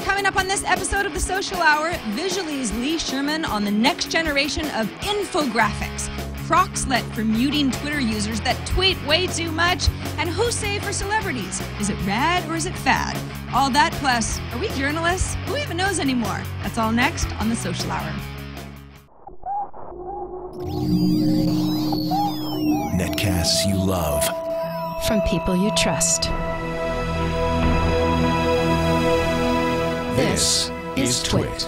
Coming up on this episode of The Social Hour, Visually's Lee Sherman on the next generation of infographics, Proxlet for muting Twitter users that tweet way too much, and WhoSay for celebrities. Is it rad or is it fad? All that plus, are we journalists? Who even knows anymore? That's all next on The Social Hour. Netcasts you love. From people you trust. This is TWiT.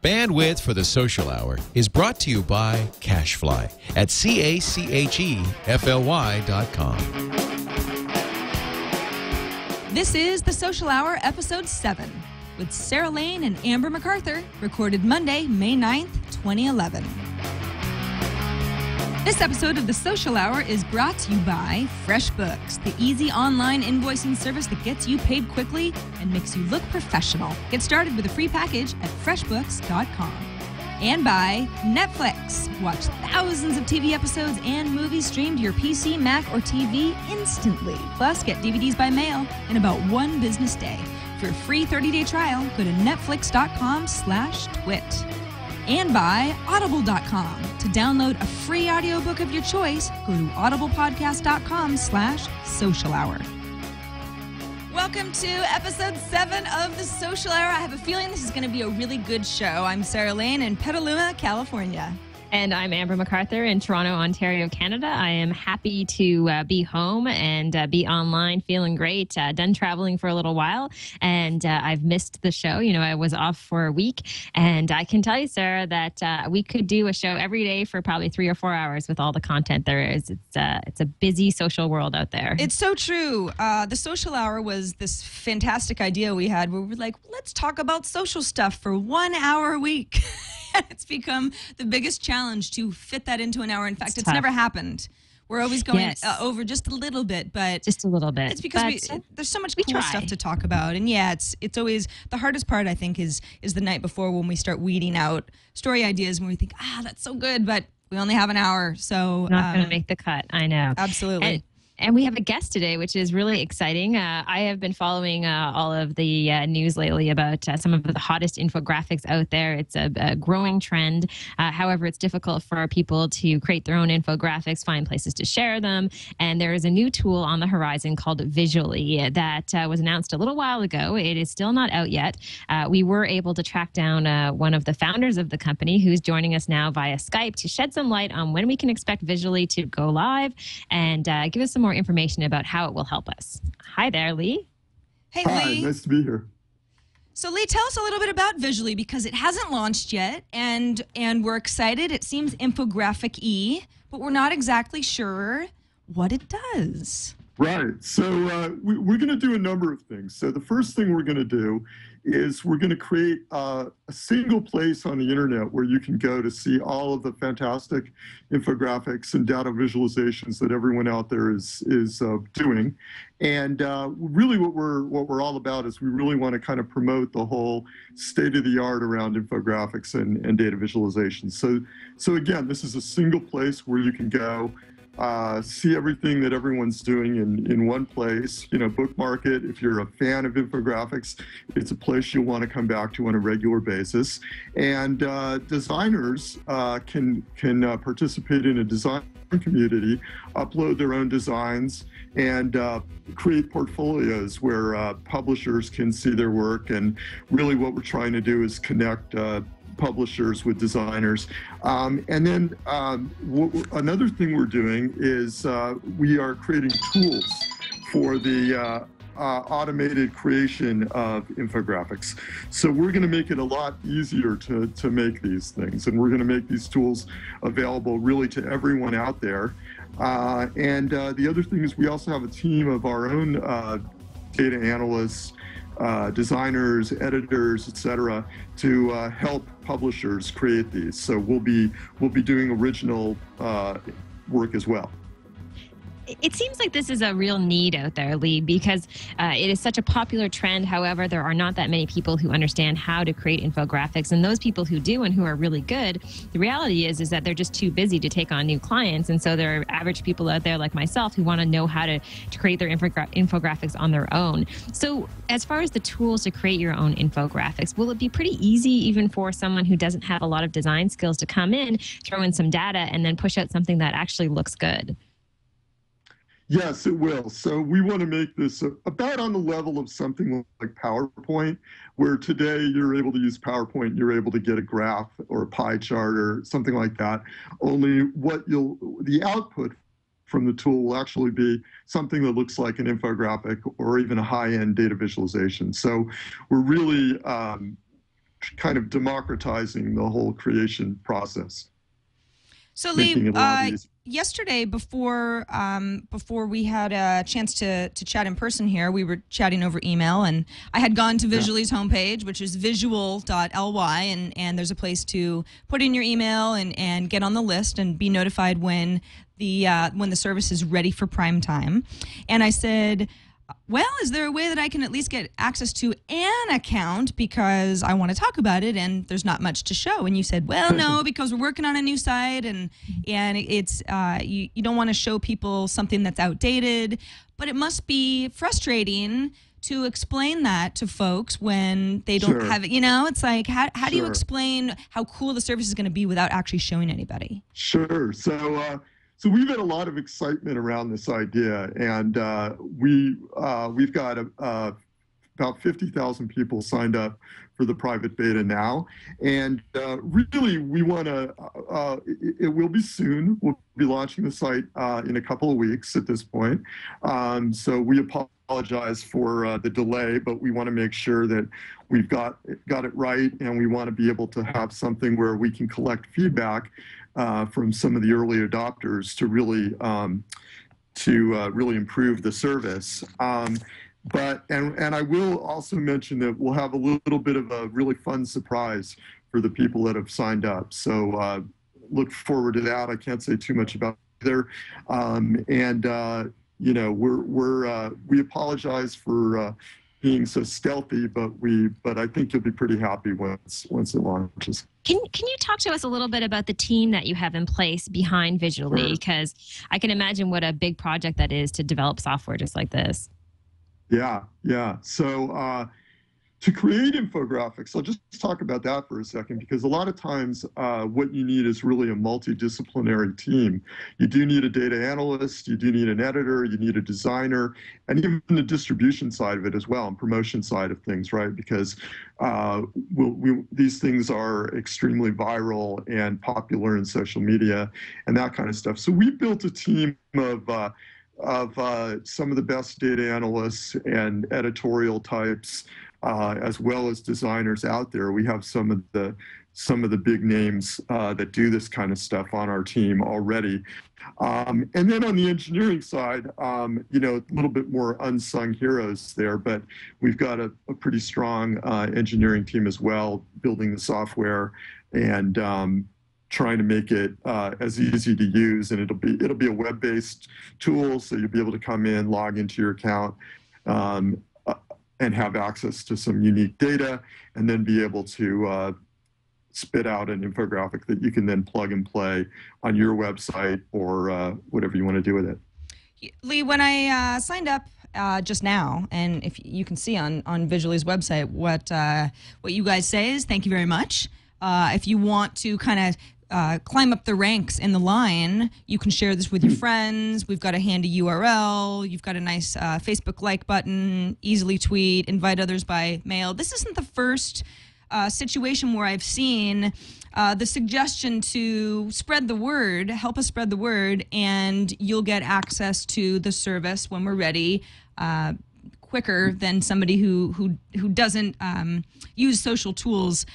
Bandwidth for the Social Hour is brought to you by Cashfly at CACHEFLY.com. This is The Social Hour, Episode 7, with Sarah Lane and Amber MacArthur, recorded Monday, May 9th, 2011. This episode of The Social Hour is brought to you by Freshbooks, the easy online invoicing service that gets you paid quickly and makes you look professional. Get started with a free package at freshbooks.com. And by Netflix. Watch thousands of TV episodes and movies streamed to your PC, Mac, or TV instantly. Plus, get DVDs by mail in about one business day. For a free 30-day trial, go to netflix.com/twit. And by Audible.com. To download a free audiobook of your choice, go to audiblepodcast.com/social hour. Welcome to episode 7 of The Social Hour. I have a feeling this is going to be a really good show. I'm Sarah Lane in Petaluma, California. And I'm Amber MacArthur in Toronto, Ontario, Canada. I am happy to be home and be online, feeling great. Done traveling for a little while, and I've missed the show. You know, I was off for a week, and I can tell you, Sarah, that we could do a show every day for probably 3 or 4 hours with all the content there is. It's a busy social world out there. It's so true. The Social Hour was this fantastic idea we had where we were like, let's talk about social stuff for 1 hour a week. It's become the biggest challenge to fit that into an hour. In fact, it's never happened. We're always going over just a little bit, but just a little bit. It's because there's so much cool stuff to talk about, and yeah, it's always the hardest part. I think is the night before when we start weeding out story ideas when we think, that's so good, but we only have an hour, so not going to make the cut. I know, absolutely. And we have a guest today, which is really exciting. I have been following all of the news lately about some of the hottest infographics out there. It's a growing trend. However, it's difficult for people to create their own infographics, find places to share them. And there is a new tool on the horizon called Visually that was announced a little while ago. It is still not out yet. We were able to track down one of the founders of the company who's joining us now via Skype to shed some light on when we can expect Visually to go live and give us some more information about how it will help us. Hi there, Lee. Hey, Hi, Lee. nice to be here. So, Lee, tell us a little bit about Visually because it hasn't launched yet, and we're excited. It seems infographic-y, but we're not exactly sure what it does. Right. So we're going to do a number of things. So the first thing we're going to do is we're going to create a single place on the internet where you can go to see all of the fantastic infographics and data visualizations that everyone out there is doing. And really what we're all about is we really want to kind of promote the whole state of the art around infographics and data visualization. So again, this is a single place where you can go see everything that everyone's doing in one place, bookmark it. If you're a fan of infographics, it's a place you'll want to come back to on a regular basis. And designers can participate in a design community, upload their own designs, and create portfolios where publishers can see their work. And really what we're trying to do is connect publishers with designers. And then another thing we're doing is we are creating tools for the automated creation of infographics. So we're going to make it a lot easier to make these things, and we're going to make these tools available really to everyone out there. And the other thing is we also have a team of our own data analysts, designers, editors, etc., to help publishers create these. So we'll be doing original work as well. It seems like this is a real need out there, Lee, because it is such a popular trend. However, there are not that many people who understand how to create infographics. And those people who do and who are really good, the reality is that they're just too busy to take on new clients. And so there are average people out there like myself who want to know how to create their infographics on their own. So as far as the tools to create your own infographics, will it be pretty easy even for someone who doesn't have a lot of design skills to come in, throw in some data, and then push out something that actually looks good? Yes, it will. So we want to make this about on the level of something like PowerPoint, where today you're able to use PowerPoint, you're able to get a graph or a pie chart or something like that. Only the output from the tool will actually be something that looks like an infographic or even a high-end data visualization. So we're really kind of democratizing the whole creation process. So Lee, yesterday before we had a chance to chat in person here, we were chatting over email, and I had gone to Visually's homepage, which is visual.ly, and there's a place to put in your email and get on the list and be notified when the service is ready for prime time. And I said, well, is there a way that I can at least get access to an account because I want to talk about it and there's not much to show? And you said, well, no, because we're working on a new site and it's you don't want to show people something that's outdated, but it must be frustrating to explain that to folks when they don't have it. You know, it's like, how do you explain how cool the service is going to be without actually showing anybody? Sure. So we've had a lot of excitement around this idea, and we've got about 50,000 people signed up for the private beta now. And really, we want to, it will be soon. We'll be launching the site in a couple of weeks at this point. So we apologize for the delay, but we want to make sure that we've got it right, and we want to be able to have something where we can collect feedback from some of the early adopters to really improve the service. But I will also mention that we'll have a little bit of a really fun surprise for the people that have signed up. So look forward to that. I can't say too much about it either. You know, we apologize for being so stealthy, but I think you'll be pretty happy once it launches. Can you talk to us a little bit about the team that you have in place behind Visually? Because I can imagine what a big project that is to develop software just like this. Yeah. So to create infographics, I'll just talk about that for a second, because a lot of times what you need is really a multidisciplinary team. You do need a data analyst, you do need an editor, you need a designer, and even the distribution side of it as well, and promotion side of things, right? Because these things are extremely viral and popular in social media and that kind of stuff. So we built a team of some of the best data analysts and editorial types, as well as designers out there. We have some of the big names that do this kind of stuff on our team already. And then on the engineering side, you know, a little bit more unsung heroes there, but we've got a pretty strong engineering team as well, building the software and trying to make it as easy to use. And it'll be a web-based tool, so you'll be able to come in, log into your account, and have access to some unique data, and then be able to spit out an infographic that you can then plug and play on your website or whatever you want to do with it. Lee, when I signed up just now, and if you can see on Visually's website what you guys say is thank you very much. If you want to kind of climb up the ranks in the line, you can share this with your friends. We've got a handy URL. You've got a nice Facebook like button, easily tweet, invite others by mail. This isn't the first situation where I've seen the suggestion to spread the word, help us spread the word, and you'll get access to the service when we're ready quicker than somebody who doesn't use social tools.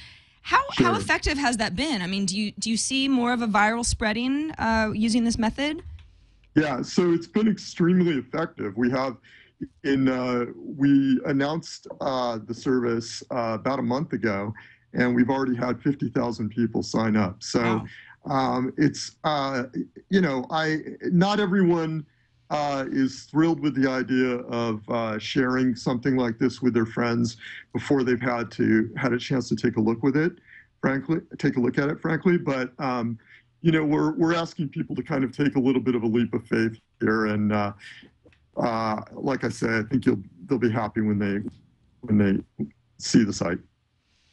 How effective has that been? I mean, do you see more of a viral spreading using this method? Yeah, so it's been extremely effective. We announced the service about a month ago, and we've already had 50,000 people sign up. So it's you know, not everyone is thrilled with the idea of sharing something like this with their friends before they've had a chance to take a look at it, frankly. But we're asking people to kind of take a little bit of a leap of faith here, and like I said, I think they'll be happy when they see the site.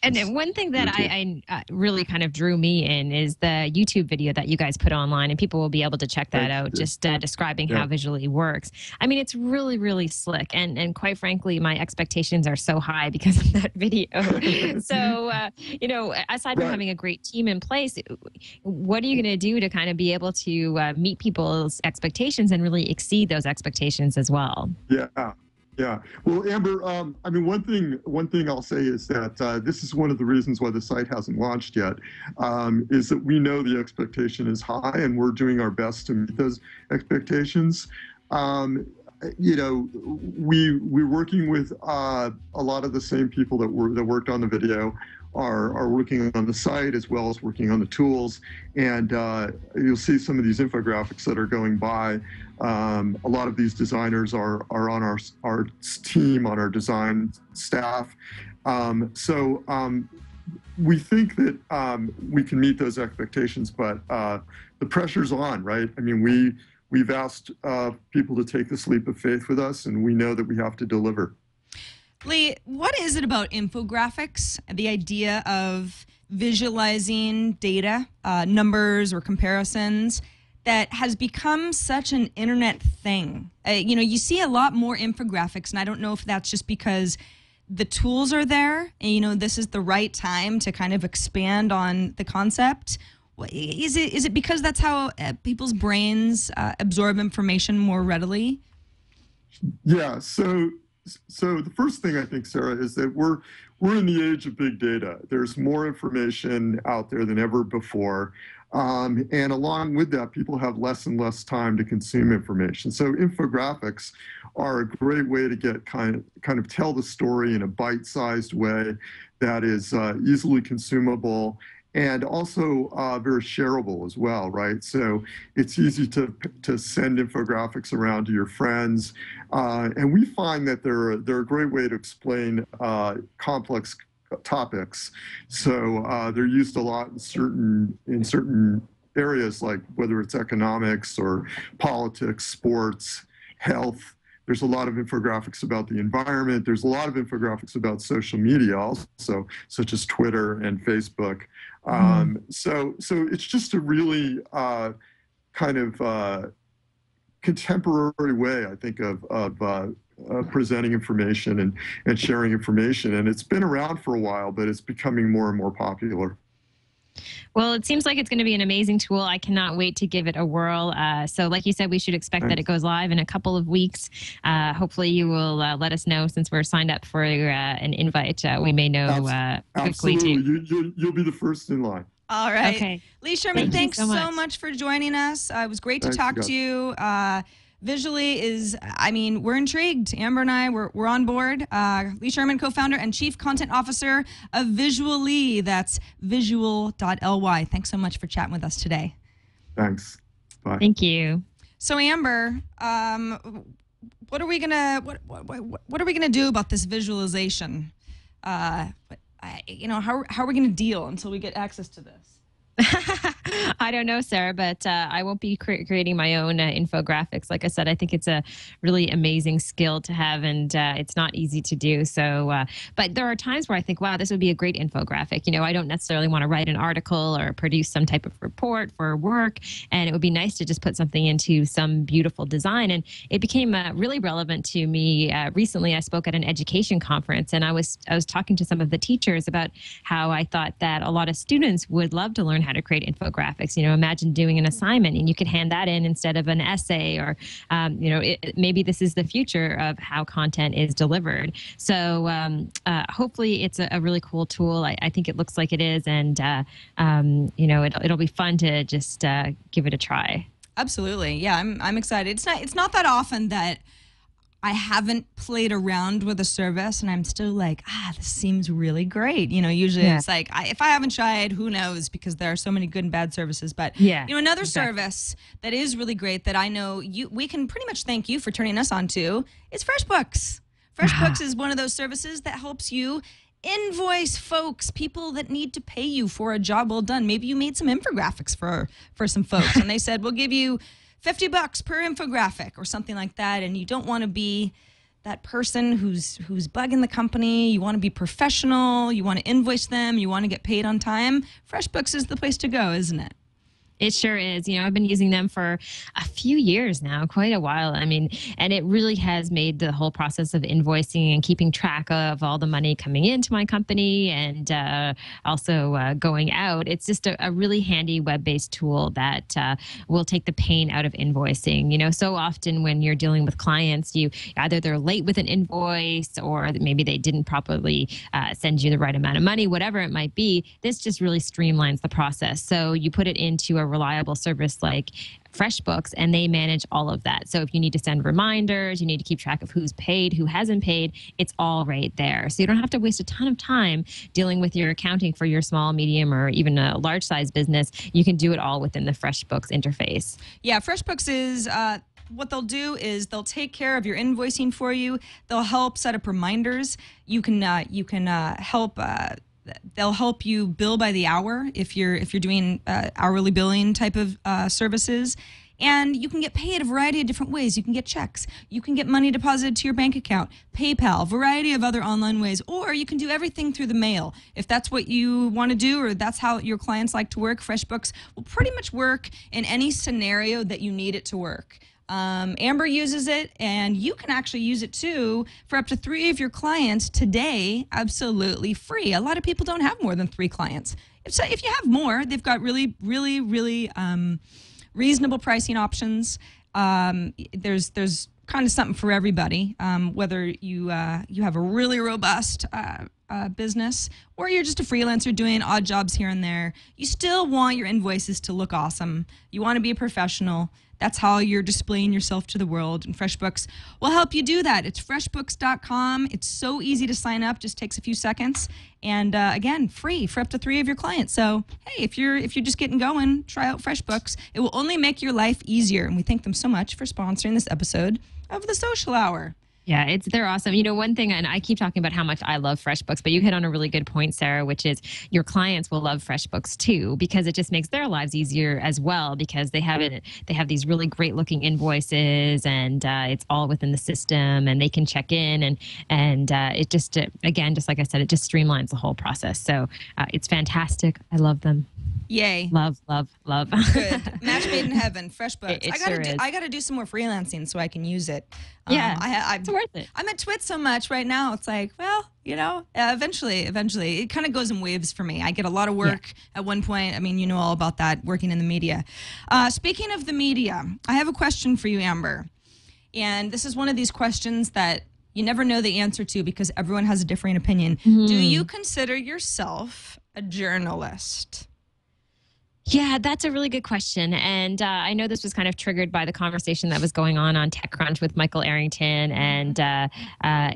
And one thing that I really kind of drew me in is the YouTube video that you guys put online, and people will be able to check that out, just describing how Visually works. I mean, it's really, really slick. And quite frankly, my expectations are so high because of that video. So, aside from having a great team in place, what are you going to do to kind of be able to meet people's expectations and really exceed those expectations as well? Yeah. Well, Amber, I mean, one thing I'll say is that this is one of the reasons why the site hasn't launched yet, is that we know the expectation is high, and we're doing our best to meet those expectations. We're working with a lot of the same people that worked on the video are working on the site, as well as working on the tools. And you'll see some of these infographics that are going by. A lot of these designers are on our team, on our design staff. We think that we can meet those expectations, but the pressure's on, right? I mean, we've asked people to take this leap of faith with us, and we know that we have to deliver. Lee, what is it about infographics, the idea of visualizing data, numbers or comparisons, that has become such an internet thing? You see a lot more infographics, and I don't know if that's just because the tools are there, and this is the right time to kind of expand on the concept. Is it because that's how people's brains absorb information more readily? Yeah. So the first thing I think, Sarah, is that we're in the age of big data. There's more information out there than ever before. And along with that, people have less and less time to consume information. So infographics are a great way to get kind of tell the story in a bite-sized way that is easily consumable, and also very shareable as well, right? So it's easy to send infographics around to your friends. And we find that they're a great way to explain complex topics. So they're used a lot in certain areas, like whether it's economics or politics, sports, health. There's a lot of infographics about the environment. There's a lot of infographics about social media also, such as Twitter and Facebook. So it's just a really kind of contemporary way, I think, of presenting information and sharing information. And it's been around for a while, but it's becoming more and more popular. Well, it seems like it's going to be an amazing tool. I cannot wait to give it a whirl. So like you said, we should expect that it goes live in a couple of weeks. Hopefully you will let us know, since we're signed up for an invite. We may know quickly too. You'll be the first in line. All right. Okay. Lee Sherman, thanks so much for joining us. It was great to talk to you. Visually we're intrigued. Amber and I, we're on board. Lee Sherman, co-founder and chief content officer of Visually. That's visual.ly. Thanks so much for chatting with us today. Thanks. Bye. Thank you. So Amber, what are we gonna do about this visualization? How are we gonna deal until we get access to this? I don't know, Sarah, but I won't be creating my own infographics. Like I said, I think it's a really amazing skill to have, and it's not easy to do. So, but there are times where I think, wow, this would be a great infographic. I don't necessarily want to write an article or produce some type of report for work, and it would be nice to just put something into some beautiful design. And it became really relevant to me. Recently, I spoke at an education conference, and I was talking to some of the teachers about how I thought that a lot of students would love to learn how to create infographics. Imagine doing an assignment and you could hand that in instead of an essay, or maybe this is the future of how content is delivered. So hopefully it's a really cool tool. I think it looks like it is, and it'll be fun to just give it a try. Absolutely, yeah. I'm excited. It's not that often that I haven't played around with a service and I'm still like, this seems really great. Usually it's like, if I haven't tried, who knows, because there are so many good and bad services. But, another service that is really great that I know we can pretty much thank you for turning us on to is FreshBooks. FreshBooks is one of those services that helps you invoice folks, people that need to pay you for a job well done. Maybe you made some infographics for some folks and they said, we'll give you $50 per infographic or something like that. And you don't want to be that person who's bugging the company. You want to be professional. You want to invoice them. You want to get paid on time. FreshBooks is the place to go, isn't it? It sure is. I've been using them for a few years now, quite a while. I mean, and it really has made the whole process of invoicing and keeping track of all the money coming into my company and also going out. It's just a really handy web-based tool that will take the pain out of invoicing. So often when you're dealing with clients, either they're late with an invoice or maybe they didn't properly send you the right amount of money, whatever it might be. This just really streamlines the process. So you put it into a reliable service like FreshBooks, and they manage all of that. So if you need to send reminders, you need to keep track of who's paid, who hasn't paid, it's all right there. So you don't have to waste a ton of time dealing with your accounting for your small, medium, or even a large size business. You can do it all within the FreshBooks interface. Yeah, FreshBooks is... what they'll do is they'll take care of your invoicing for you. They'll help set up reminders. You can help... They'll help you bill by the hour if you're doing hourly billing type of services. And you can get paid a variety of different ways. You can get checks. You can get money deposited to your bank account, PayPal, variety of other online ways. Or you can do everything through the mail. If that's what you want to do or that's how your clients like to work, FreshBooks will pretty much work in any scenario that you need it to work. Amber uses it, and you can actually use it too for up to 3 of your clients today, absolutely free. A lot of people don't have more than 3 clients. If you have more, they've got really, really, really reasonable pricing options. There's kind of something for everybody, whether you have a really robust business or you're just a freelancer doing odd jobs here and there. You still want your invoices to look awesome. You want to be a professional. That's how you're displaying yourself to the world, and FreshBooks will help you do that. It's freshbooks.com. It's so easy to sign up, just takes a few seconds, and again, free for up to 3 of your clients. So, hey, if you're just getting going, try out FreshBooks. It will only make your life easier, and we thank them so much for sponsoring this episode of The Social Hour. Yeah, they're awesome. One thing, and I keep talking about how much I love FreshBooks, but you hit on a really good point, Sarah, which is your clients will love FreshBooks too, because it just makes their lives easier as well, because they have these really great looking invoices, and it's all within the system, and they can check in, and it just, again, just like I said, it just streamlines the whole process. So it's fantastic. I love them. Yay. Love, love, love. Good. Match made in heaven. FreshBooks. I gotta do some more freelancing so I can use it. Yeah, it's worth it. I'm at TWiT so much right now. It's like, well, eventually, it kind of goes in waves for me. I get a lot of work at one point. I mean, you know all about that, working in the media. Speaking of the media, I have a question for you, Amber. And this is one of these questions that you never know the answer to because everyone has a differing opinion. Mm-hmm. Do you consider yourself a journalist? Yeah, that's a really good question. And I know this was kind of triggered by the conversation that was going on TechCrunch with Michael Arrington and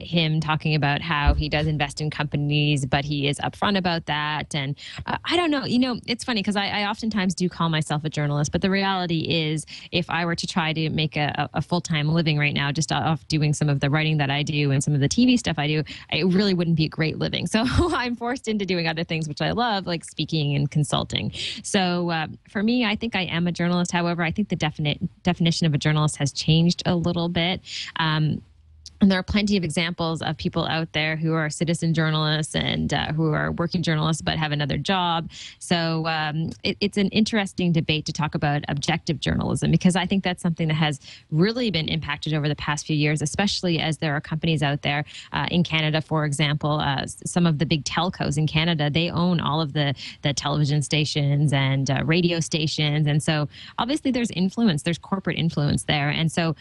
him talking about how he does invest in companies, but he is upfront about that. And I don't know, it's funny because I oftentimes do call myself a journalist, but the reality is if I were to try to make a full-time living right now, just off doing some of the writing that I do and some of the TV stuff I do, it really wouldn't be a great living. So I'm forced into doing other things, which I love, like speaking and consulting. So for me, I think I am a journalist. However, I think the definition of a journalist has changed a little bit. And there are plenty of examples of people out there who are citizen journalists and who are working journalists but have another job. So it's an interesting debate to talk about objective journalism, because I think that's something that has really been impacted over the past few years, especially as there are companies out there in Canada, for example, some of the big telcos in Canada, they own all of the television stations and radio stations. And so obviously there's influence, there's corporate influence there. And so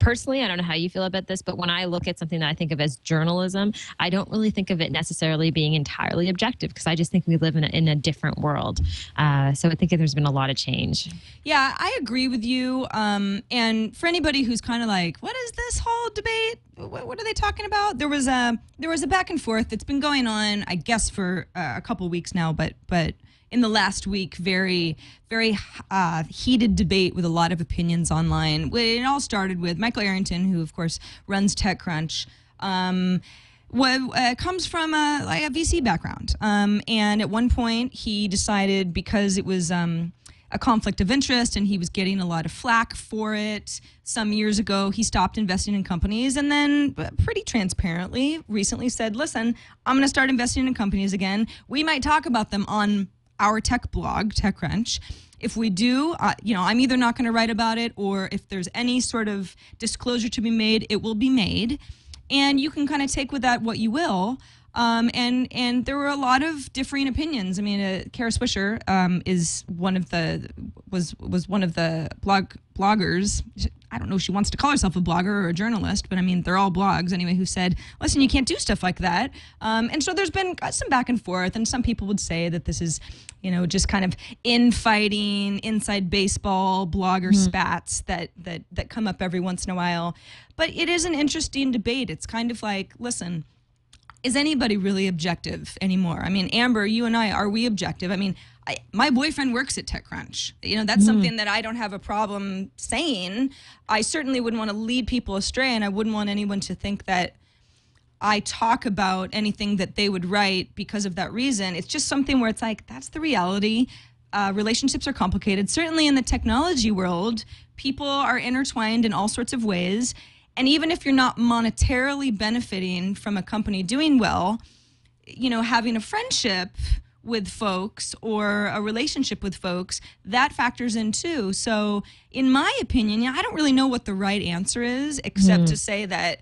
personally, I don't know how you feel about this, but when I look at something that I think of as journalism, I don't really think of it necessarily being entirely objective, because I just think we live in a different world. So I think there's been a lot of change. Yeah, I agree with you. And for anybody who's kind of like, what is this whole debate? What are they talking about? There was a back and forth that's been going on, I guess, for a couple weeks now, but in the last week, very, very heated debate with a lot of opinions online. It all started with Michael Arrington, who, of course, runs TechCrunch. Comes from a VC background. And at one point, he decided, because it was a conflict of interest and he was getting a lot of flack for it some years ago, he stopped investing in companies, and then pretty transparently recently said, listen, I'm going to start investing in companies again. We might talk about them on our tech blog, TechCrunch. If we do, I'm either not going to write about it, or if there's any sort of disclosure to be made, it will be made. And you can kind of take with that what you will. And there were a lot of differing opinions. I mean, Kara Swisher is was one of the bloggers. I don't know if she wants to call herself a blogger or a journalist, but I mean, they're all blogs anyway, who said, listen, you can't do stuff like that. And so there's been some back and forth, and some people would say that this is, just kind of infighting, inside baseball, blogger spats that come up every once in a while. But it is an interesting debate. It's kind of like, listen, is anybody really objective anymore? I mean, Amber, you and I, are we objective? I mean, my boyfriend works at TechCrunch. That's something that I don't have a problem saying. I certainly wouldn't want to lead people astray, and I wouldn't want anyone to think that I talk about anything that they would write because of that reason. It's just something where it's like, that's the reality. Relationships are complicated. Certainly in the technology world, people are intertwined in all sorts of ways. And even if you're not monetarily benefiting from a company doing well, having a friendship with folks or a relationship with folks, that factors in too. So in my opinion, I don't really know what the right answer is, except to say that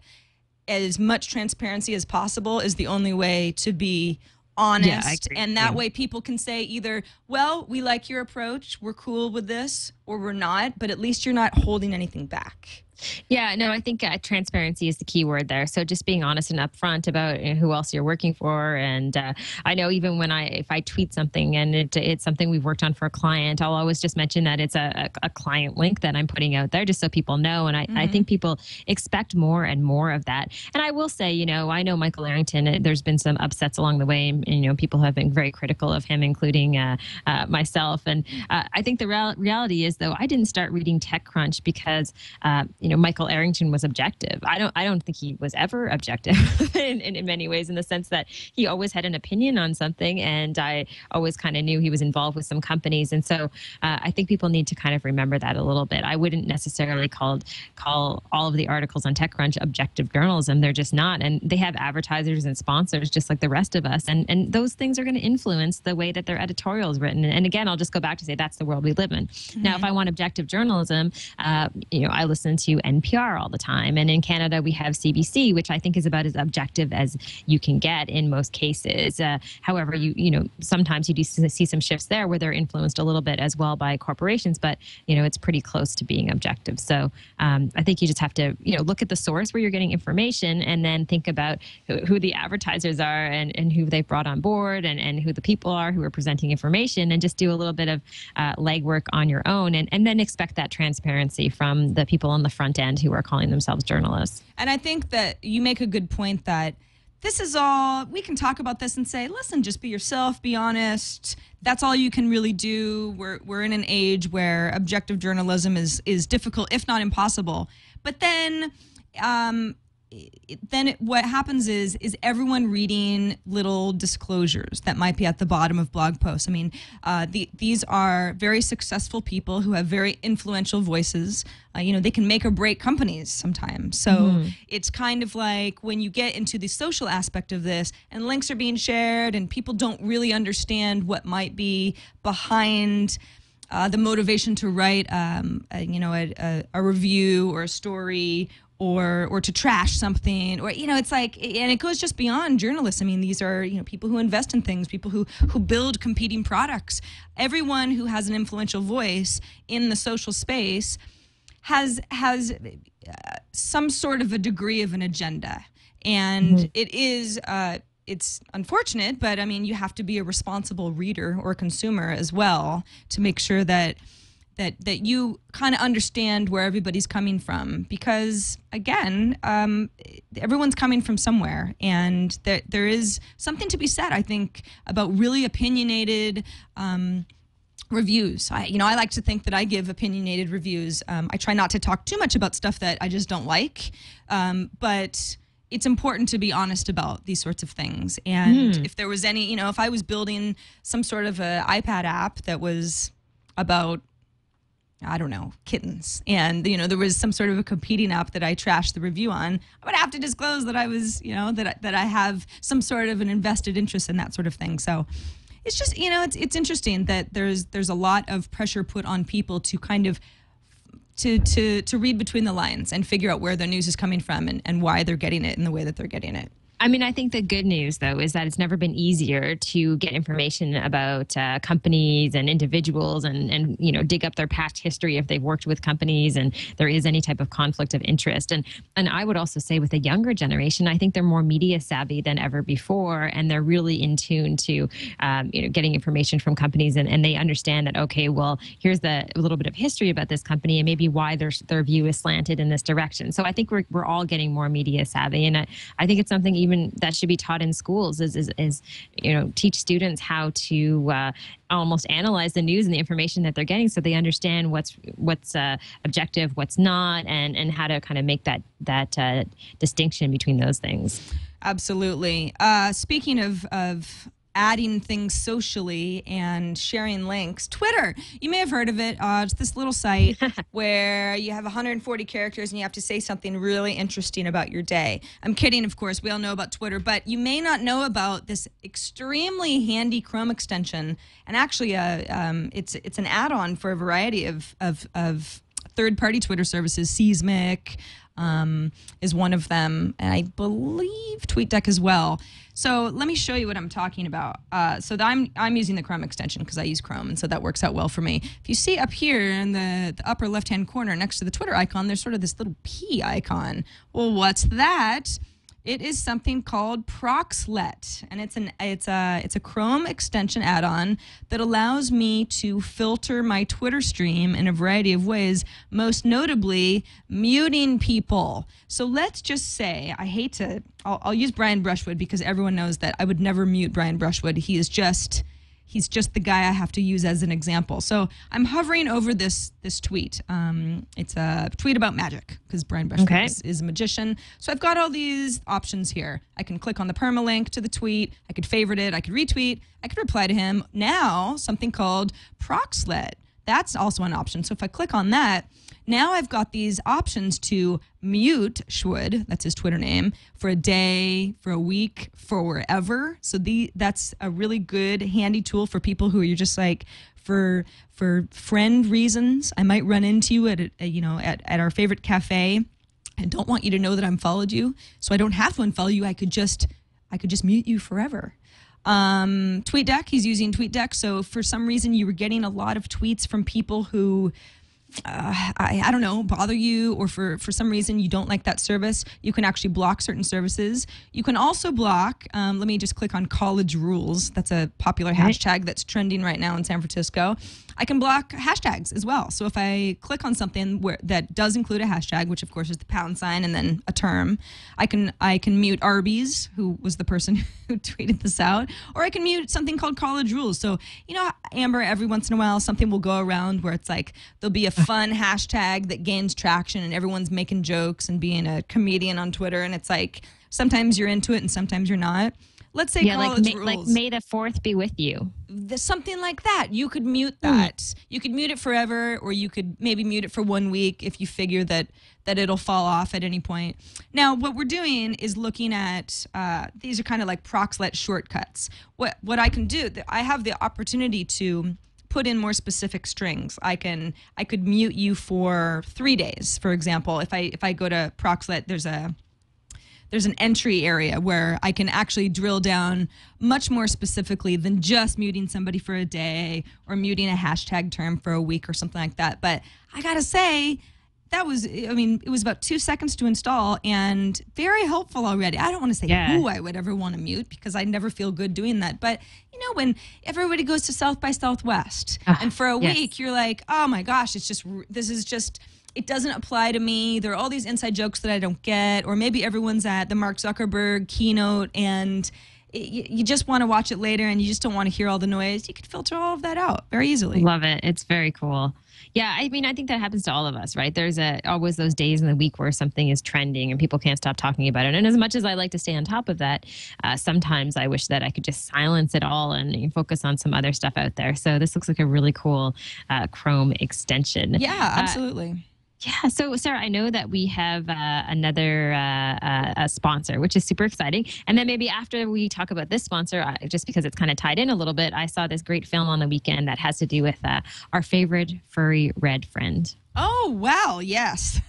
as much transparency as possible is the only way to be honest. And that way people can say either, well, we like your approach, we're cool with this, or we're not, but at least you're not holding anything back. Yeah, no, I think transparency is the key word there. So just being honest and upfront about who else you're working for. And I know even when if I tweet something and it's something we've worked on for a client, I'll always just mention that it's a client link that I'm putting out there just so people know. And I think people expect more and more of that. And I will say, I know Michael Arrington, there's been some upsets along the way. And, people have been very critical of him, including myself. And I think the reality is, though, I didn't start reading TechCrunch because, Michael Arrington was objective. I don't think he was ever objective in many ways, in the sense that he always had an opinion on something, and I always kind of knew he was involved with some companies. And so I think people need to kind of remember that a little bit. I wouldn't necessarily call all of the articles on TechCrunch objective journalism. They're just not. And they have advertisers and sponsors just like the rest of us. And those things are going to influence the way that their editorial is written. And again, I'll just go back to say that's the world we live in. Now, if I want objective journalism, I listen to NPR all the time. And in Canada, we have CBC, which I think is about as objective as you can get in most cases. However, sometimes you do see some shifts there where they're influenced a little bit as well by corporations, but, it's pretty close to being objective. So I think you just have to, look at the source where you're getting information, and then think about who the advertisers are and who they've brought on board, and who the people are who are presenting information, and just do a little bit of legwork on your own, and then expect that transparency from the people on the front end who are calling themselves journalists. And I think that you make a good point that this is all, we can talk about this and say, listen, just be yourself, be honest. That's all you can really do. We're in an age where objective journalism is difficult, if not impossible. But then what happens is everyone reading little disclosures that might be at the bottom of blog posts. I mean, these are very successful people who have very influential voices. They can make or break companies sometimes. So it's kind of like when you get into the social aspect of this, and links are being shared, and people don't really understand what might be behind the motivation to write, a review or a story, or to trash something, or it's like, and it goes just beyond journalists. I mean, these are people who invest in things, people who build competing products. Everyone who has an influential voice in the social space has some sort of a degree of an agenda, and it is it's unfortunate, but I mean, you have to be a responsible reader or consumer as well to make sure that you kind of understand where everybody's coming from, because again, everyone's coming from somewhere, and there is something to be said, I think, about really opinionated reviews. I like to think that I give opinionated reviews. I try not to talk too much about stuff that I just don't like, but it's important to be honest about these sorts of things. And if there was any, if I was building some sort of an iPad app that was about, I don't know, kittens, and there was some sort of a competing app that I trashed the review on, I would have to disclose that I was, that I have some sort of an invested interest in that sort of thing. So it's just, it's interesting that there's a lot of pressure put on people to kind of to read between the lines and figure out where their news is coming from and why they're getting it in the way that they're getting it. I mean, I think the good news, though, is that it's never been easier to get information about companies and individuals and dig up their past history if they've worked with companies and there is any type of conflict of interest. And I would also say with the younger generation, I think they're more media savvy than ever before, and they're really in tune to getting information from companies, and they understand that, okay, well, here's a little bit of history about this company and maybe why their view is slanted in this direction. So I think we're all getting more media savvy, and I think it's something even that should be taught in schools is teach students how to almost analyze the news and the information that they're getting, so they understand what's objective, what's not, and how to kind of make that distinction between those things. Absolutely. Speaking of adding things socially and sharing links, Twitter, you may have heard of it. It's this little site where you have 140 characters and you have to say something really interesting about your day. I'm kidding, of course. We all know about Twitter, but you may not know about this extremely handy Chrome extension. And actually, it's an add-on for a variety of third-party Twitter services. Seismic is one of them, and I believe TweetDeck as well. So let me show you what I'm talking about. I'm using the Chrome extension because I use Chrome, and so that works out well for me. If you see up here in the upper left-hand corner next to the Twitter icon, there's sort of this little P icon. Well, what's that? It is something called Proxlet, and it's a Chrome extension add-on that allows me to filter my Twitter stream in a variety of ways, most notably muting people. So let's just say, I'll use Brian Brushwood because everyone knows that I would never mute Brian Brushwood. He's just the guy I have to use as an example. So I'm hovering over this tweet. It's a tweet about magic because Brian Brushwood is a magician. So I've got all these options here. I can click on the permalink to the tweet. I could favorite it. I could retweet. I could reply to him. Now, something called Proxlet. That's also an option. So if I click on that, now I've got these options to mute Schwood, that's his Twitter name, for a day, for a week, for wherever. So that's a really good, handy tool for people who are just like, for friend reasons. I might run into you at our favorite cafe and don't want you to know that I'm followed you. So I don't have to unfollow you. I could just mute you forever. TweetDeck, he's using TweetDeck. So for some reason you were getting a lot of tweets from people who I don't know, bother you, or for some reason you don't like that service, you can actually block certain services. You can also block, let me just click on college rules. That's a popular hashtag that's trending right now in San Francisco. I can block hashtags as well. So if I click on something that does include a hashtag, which of course is the # and then a term, I can mute Arby's, who was the person who tweeted this out, or I can mute something called college rules. So, Amber, every once in a while something will go around where it's like there'll be a fun hashtag that gains traction and everyone's making jokes and being a comedian on Twitter, and it's like sometimes you're into it and sometimes you're not. Let's say college rules. Like May the 4th be with you. Something like that. You could mute that. You could mute it forever, or you could maybe mute it for 1 week if you figure that it'll fall off at any point. Now, what we're doing is looking at, these are kind of like Proxlet shortcuts. What I can do, I have the opportunity to put in more specific strings. I could mute you for 3 days, for example. If I go to Proxlet, there's an entry area where I can actually drill down much more specifically than just muting somebody for a day or muting a hashtag term for a week or something like that. But I gotta say, that was, I mean, it was about 2 seconds to install and very helpful already. I don't want to say who I would ever want to mute because I never feel good doing that. But, you know, when everybody goes to South by Southwest and for a week you're like, oh my gosh, this is just, it doesn't apply to me. There are all these inside jokes that I don't get. Or maybe everyone's at the Mark Zuckerberg keynote and you just want to watch it later and you just don't want to hear all the noise. You could filter all of that out very easily. Love it. It's very cool. Yeah, I mean, I think that happens to all of us, right? There's always those days in the week where something is trending and people can't stop talking about it. And as much as I like to stay on top of that, sometimes I wish that I could just silence it all and focus on some other stuff out there. So this looks like a really cool Chrome extension. Yeah, absolutely. Yeah. So, Sarah, I know that we have another sponsor, which is super exciting. And then maybe after we talk about this sponsor, just because it's kind of tied in a little bit, I saw this great film on the weekend that has to do with our favorite furry red friend. Oh, wow. Yes.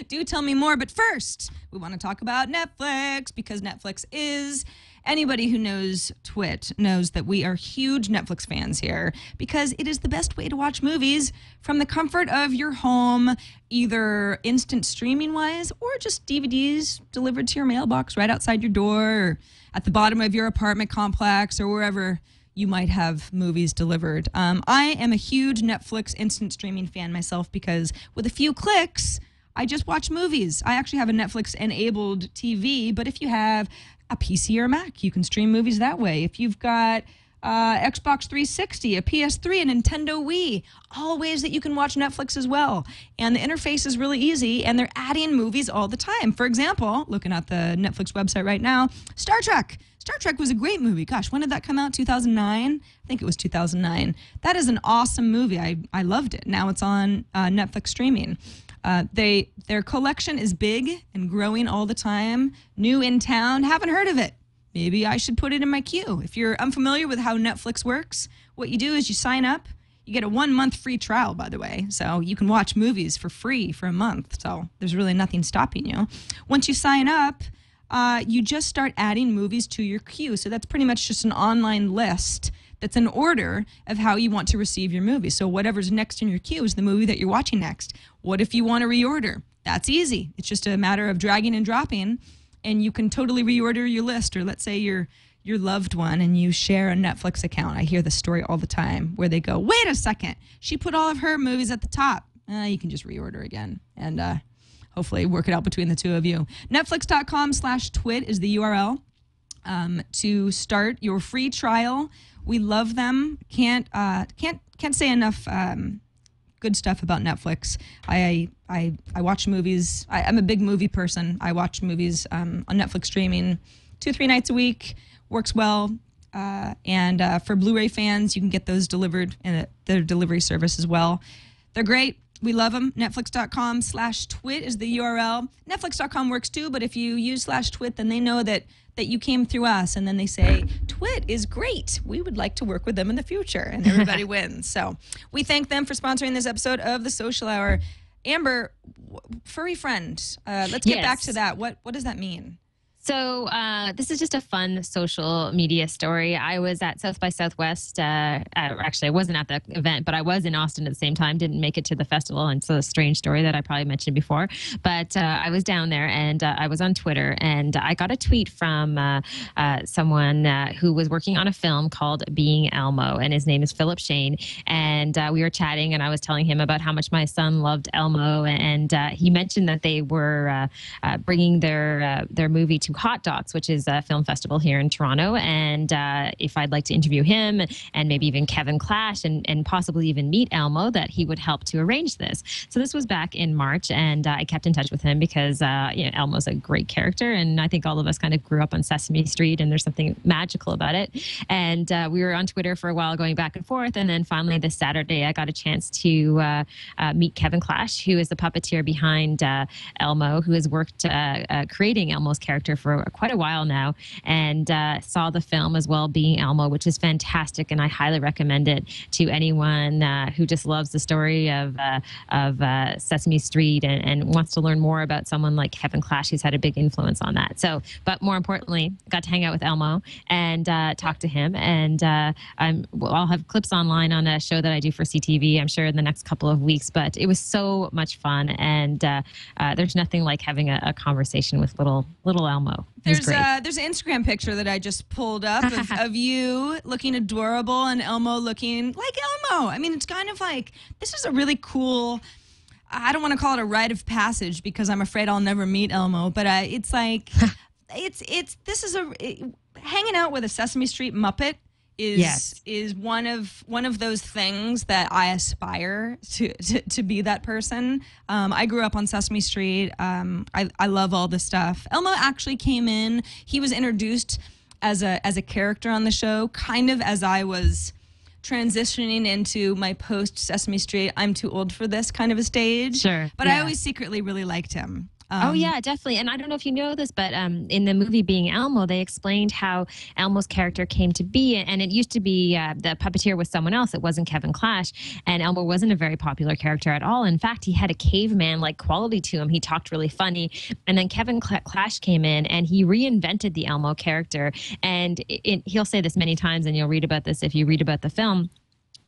Do tell me more. But first, we want to talk about Netflix because Netflix is... Anybody who knows TWiT knows that we are huge Netflix fans here because it is the best way to watch movies from the comfort of your home, either instant streaming wise or just DVDs delivered to your mailbox right outside your door or at the bottom of your apartment complex or wherever you might have movies delivered. I am a huge Netflix instant streaming fan myself because with a few clicks, I just watch movies. I actually have a Netflix-enabled TV, but if you have a PC or a Mac, you can stream movies that way. If you've got Xbox 360, a PS3, a Nintendo Wii, all ways that you can watch Netflix as well. And the interface is really easy, and they're adding movies all the time. For example, looking at the Netflix website right now, Star Trek. Star Trek was a great movie. Gosh, when did that come out? 2009? I think it was 2009. That is an awesome movie. I loved it. Now it's on Netflix streaming. Their collection is big and growing all the time. New in town, haven't heard of it. Maybe I should put it in my queue. If you're unfamiliar with how Netflix works, what you do is you sign up. You get a 1-month free trial, by the way. So you can watch movies for free for a month. So there's really nothing stopping you. Once you sign up, you just start adding movies to your queue. So that's pretty much just an online list that's an order of how you want to receive your movie. So whatever's next in your queue is the movie that you're watching next. What if you want to reorder? That's easy. It's just a matter of dragging and dropping, and you can totally reorder your list. Or let's say your loved one and you share a Netflix account. I hear this story all the time where they go, wait a second, she put all of her movies at the top. You can just reorder again and hopefully work it out between the two of you. Netflix.com/twit is the URL to start your free trial. We love them. Can't say enough good stuff about Netflix. I watch movies. I'm a big movie person. I watch movies on Netflix streaming 2-3 nights a week. Works well. And for Blu-ray fans, you can get those delivered in their delivery service as well. They're great. We love them. Netflix.com/twit is the URL. Netflix.com works too, but if you use /twit, then they know that you came through us, and then they say, TWiT is great. We would like to work with them in the future, and everybody wins. So we thank them for sponsoring this episode of The Social Hour. Amber, furry friend, let's get back to that. What does that mean? So this is just a fun social media story. I was at South by Southwest. Actually, I wasn't at the event, but I was in Austin at the same time. Didn't make it to the festival. And it's a strange story that I probably mentioned before. But I was down there and I was on Twitter. And I got a tweet from someone who was working on a film called Being Elmo. And his name is Philip Shane. And we were chatting and I was telling him about how much my son loved Elmo. And he mentioned that they were bringing their movie to Hot Docs, which is a film festival here in Toronto, and if I'd like to interview him and maybe even Kevin Clash and possibly even meet Elmo, that he would help to arrange this. So this was back in March, and I kept in touch with him because Elmo's a great character, and I think all of us kind of grew up on Sesame Street, and there's something magical about it. And we were on Twitter for a while going back and forth, and then finally this Saturday I got a chance to meet Kevin Clash, who is the puppeteer behind Elmo, who has worked creating Elmo's character for quite a while now, and saw the film as well, Being Elmo, which is fantastic, and I highly recommend it to anyone who just loves the story of Sesame Street and wants to learn more about someone like Kevin Clash, who's had a big influence on that. So, but more importantly, got to hang out with Elmo and talk to him, and I'll have clips online on a show that I do for CTV, I'm sure, in the next couple of weeks. But it was so much fun, and there's nothing like having a conversation with little Elmo. There's an Instagram picture that I just pulled up of you looking adorable and Elmo looking like Elmo. I mean, it's kind of like, this is a really cool, I don't want to call it a rite of passage because I'm afraid I'll never meet Elmo, but it's like, hanging out with a Sesame Street Muppet is one of those things that I aspire to be that person. I grew up on Sesame Street. I love all this stuff. Elmo actually came in. He was introduced as a character on the show, kind of as I was transitioning into my post Sesame Street, I'm too old for this kind of a stage. Sure. But I always secretly really liked him. Oh, yeah, definitely. And I don't know if you know this, but in the movie Being Elmo, they explained how Elmo's character came to be. And it used to be the puppeteer was someone else. It wasn't Kevin Clash. And Elmo wasn't a very popular character at all. In fact, he had a caveman-like quality to him. He talked really funny. And then Kevin Clash came in and he reinvented the Elmo character. And he'll say this many times, and you'll read about this if you read about the film,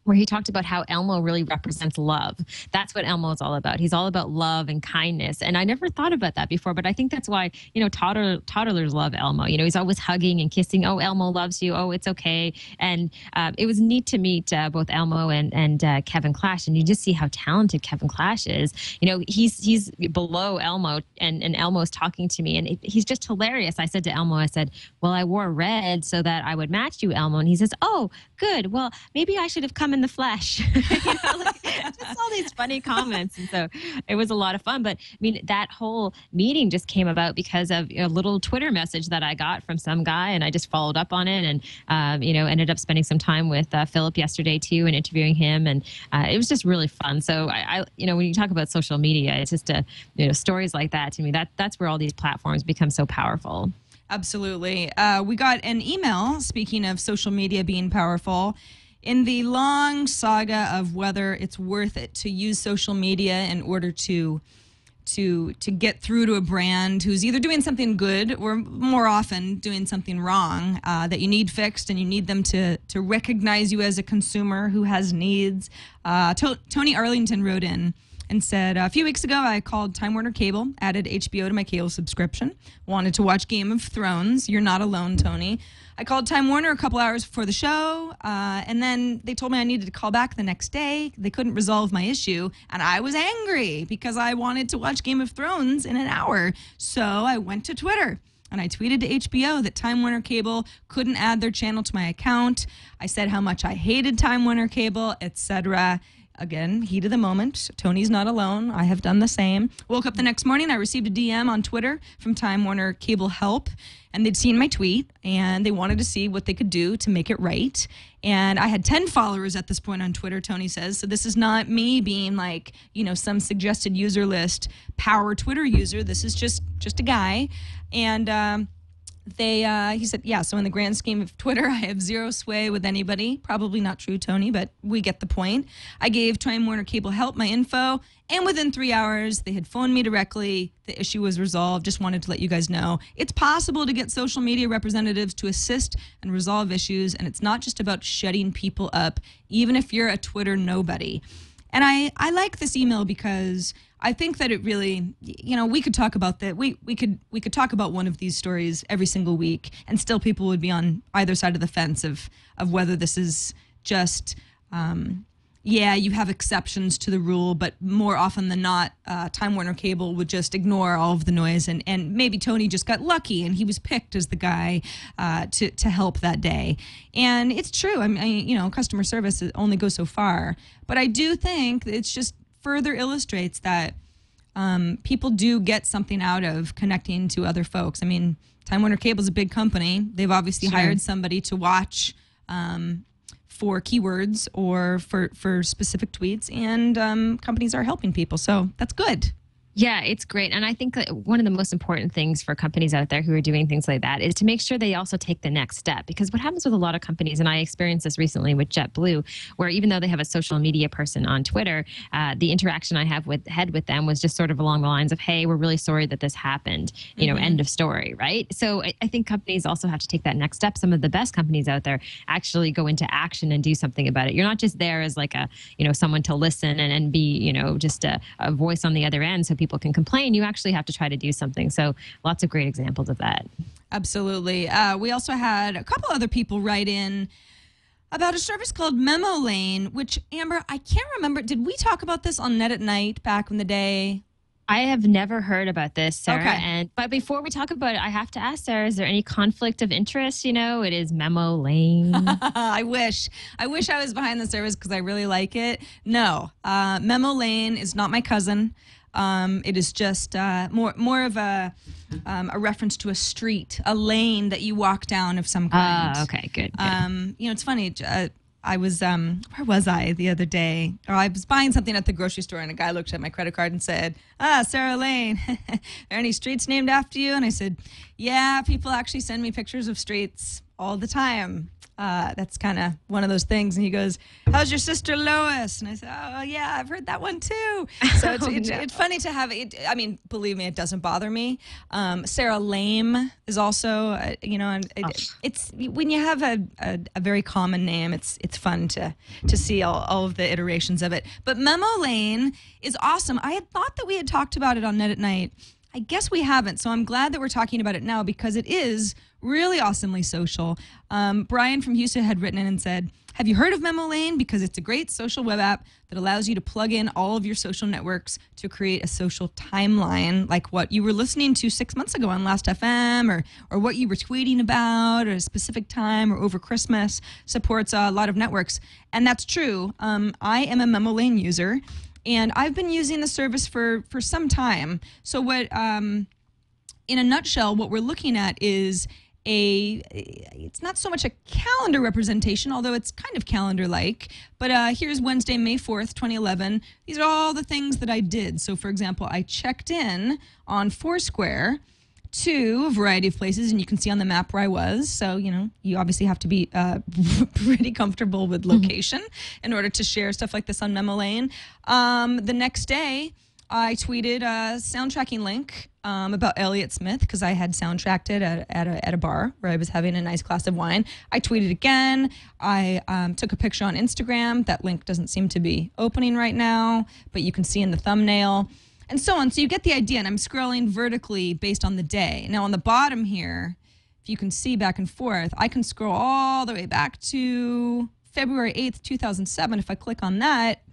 where he talked about how Elmo really represents love. That's what Elmo is all about. He's all about love and kindness. And I never thought about that before, but I think that's why, toddlers love Elmo. He's always hugging and kissing. Oh, Elmo loves you. Oh, it's okay. And it was neat to meet both Elmo and Kevin Clash. And you just see how talented Kevin Clash is. He's below Elmo, and Elmo's talking to me, and he's just hilarious. I said to Elmo, well, I wore red so that I would match you, Elmo. And he says, oh, good. Well, maybe I should have come in the flesh. Just all these funny comments. And so it was a lot of fun. But I mean, that whole meeting just came about because of a little Twitter message that I got from some guy, and I just followed up on it, and ended up spending some time with Philip yesterday too, and interviewing him, and it was just really fun. So I when you talk about social media, it's just stories like that, to me, that's where all these platforms become so powerful. Absolutely. We got an email, speaking of social media being powerful. In the long saga of whether it's worth it to use social media in order to get through to a brand who's either doing something good or more often doing something wrong that you need fixed, and you need them to recognize you as a consumer who has needs. Tony Arlington wrote in and said, a few weeks ago, I called Time Warner Cable, added HBO to my cable subscription, wanted to watch Game of Thrones. You're not alone, Tony. I called Time Warner a couple hours before the show, and then they told me I needed to call back the next day. They couldn't resolve my issue, and I was angry because I wanted to watch Game of Thrones in an hour. So I went to Twitter, and I tweeted to HBO that Time Warner Cable couldn't add their channel to my account. I said how much I hated Time Warner Cable, etc. Again, heat of the moment. Tony's not alone. I have done the same. Woke up the next morning. I received a DM on Twitter from Time Warner Cable Help, and they'd seen my tweet, and they wanted to see what they could do to make it right. And I had 10 followers at this point on Twitter, Tony says. So this is not me being like, some suggested user list power Twitter user. This is just a guy. And he said, yeah, so in the grand scheme of Twitter, I have zero sway with anybody. Probably not true, Tony, but we get the point. I gave Time Warner Cable Help my info, and within 3 hours, they had phoned me directly. The issue was resolved. Just wanted to let you guys know. It's possible to get social media representatives to assist and resolve issues, and it's not just about shutting people up, even if you're a Twitter nobody. And I like this email because I think that it really, we could talk about that. We could talk about one of these stories every single week, and still people would be on either side of the fence of whether this is just, you have exceptions to the rule, but more often than not, Time Warner Cable would just ignore all of the noise, and maybe Tony just got lucky and he was picked as the guy to help that day. And it's true. I mean, customer service only goes so far, but I do think it's just further illustrates that people do get something out of connecting to other folks. I mean, Time Warner Cable is a big company. They've obviously hired somebody to watch for keywords or for specific tweets, and companies are helping people. So that's good. Yeah, it's great. And I think that one of the most important things for companies out there who are doing things like that is to make sure they also take the next step. Because what happens with a lot of companies, and I experienced this recently with JetBlue, where even though they have a social media person on Twitter, the interaction I had with them was just sort of along the lines of, hey, we're really sorry that this happened, end of story, right? So I think companies also have to take that next step. Some of the best companies out there actually go into action and do something about it. You're not just there as like a, someone to listen and be, just a voice on the other end so people can complain. You actually have to try to do something. So lots of great examples of that. Absolutely. We also had a couple other people write in about a service called Memo Lane, which, Amber, I can't remember. Did we talk about this on Net at Night back in the day? I have never heard about this, Sarah. Okay. But before we talk about it, I have to ask, Sarah, is there any conflict of interest? It is Memo Lane. I wish I was behind the service because I really like it. No, Memo Lane is not my cousin. It is just more of a reference to a street, a lane that you walk down of some kind. Okay, good. It's funny. I was where was I the other day? Oh, I was buying something at the grocery store, and a guy looked at my credit card and said, Sarah Lane, are there any streets named after you? And I said, yeah, people actually send me pictures of streets all the time. That's kind of one of those things. And he goes, how's your sister Lois? And I said, oh, yeah, I've heard that one too. So it's funny to have it. I mean, believe me, it doesn't bother me. Sarah Lame is also, and it's when you have a very common name, it's fun to see all of the iterations of it. But Memo Lane is awesome. I had thought that we had talked about it on Net at Night. I guess we haven't, so I'm glad that we're talking about it now because it is really awesomely social. Brian from Houston had written in and said, have you heard of Memo Lane? Because it's a great social web app that allows you to plug in all of your social networks to create a social timeline, like what you were listening to 6 months ago on Last FM or what you were tweeting about at a specific time or over Christmas. Supports a lot of networks. And that's true. I am a Memo Lane user. And I've been using the service for some time. So what, in a nutshell, what we're looking at is it's not so much a calendar representation, although it's kind of calendar-like. But here's Wednesday, May 4th, 2011. These are all the things that I did. So, for example, I checked in on Foursquare to a variety of places, and you can see on the map where I was. So, you obviously have to be pretty comfortable with location in order to share stuff like this on Memo Lane. The next day, I tweeted a soundtracking link about Elliott Smith because I had soundtracked it at a bar where I was having a nice glass of wine. I tweeted again. I took a picture on Instagram. That link doesn't seem to be opening right now, but you can see in the thumbnail. And so on. So you get the idea. And I'm scrolling vertically based on the day. Now on the bottom here, if you can see back and forth, I can scroll all the way back to February 8th, 2007. If I click on that,